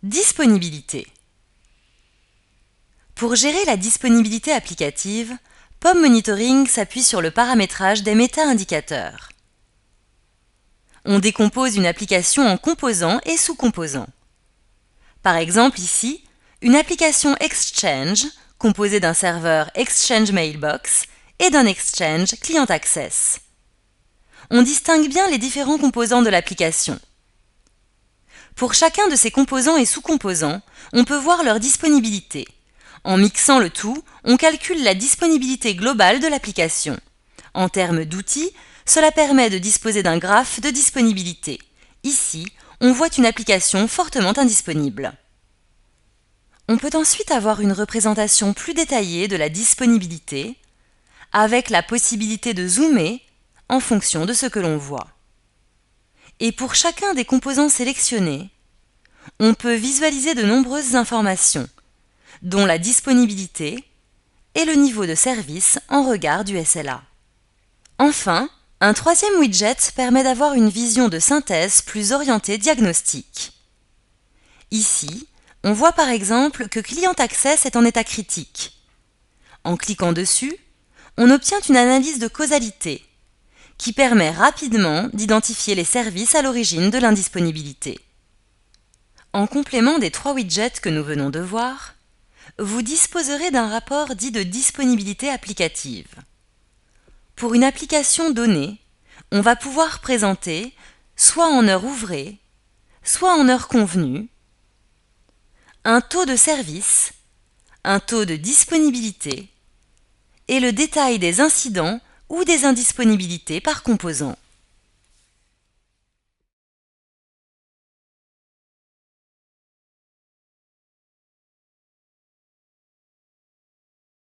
Disponibilité. Pour gérer la disponibilité applicative, POM Monitoring s'appuie sur le paramétrage des méta-indicateurs. On décompose une application en composants et sous-composants. Par exemple ici, une application Exchange, composée d'un serveur Exchange Mailbox et d'un Exchange Client Access. On distingue bien les différents composants de l'application. Pour chacun de ces composants et sous-composants, on peut voir leur disponibilité. En mixant le tout, on calcule la disponibilité globale de l'application. En termes d'outils, cela permet de disposer d'un graphe de disponibilité. Ici, on voit une application fortement indisponible. On peut ensuite avoir une représentation plus détaillée de la disponibilité, avec la possibilité de zoomer en fonction de ce que l'on voit. Et pour chacun des composants sélectionnés, on peut visualiser de nombreuses informations, dont la disponibilité et le niveau de service en regard du SLA. Enfin, un troisième widget permet d'avoir une vision de synthèse plus orientée diagnostic. Ici, on voit par exemple que Client Access est en état critique. En cliquant dessus, on obtient une analyse de causalité qui permet rapidement d'identifier les services à l'origine de l'indisponibilité. En complément des 3 widgets que nous venons de voir, vous disposerez d'un rapport dit de disponibilité applicative. Pour une application donnée, on va pouvoir présenter, soit en heure ouvrée, soit en heure convenue, un taux de service, un taux de disponibilité et le détail des incidents ou des indisponibilités par composant.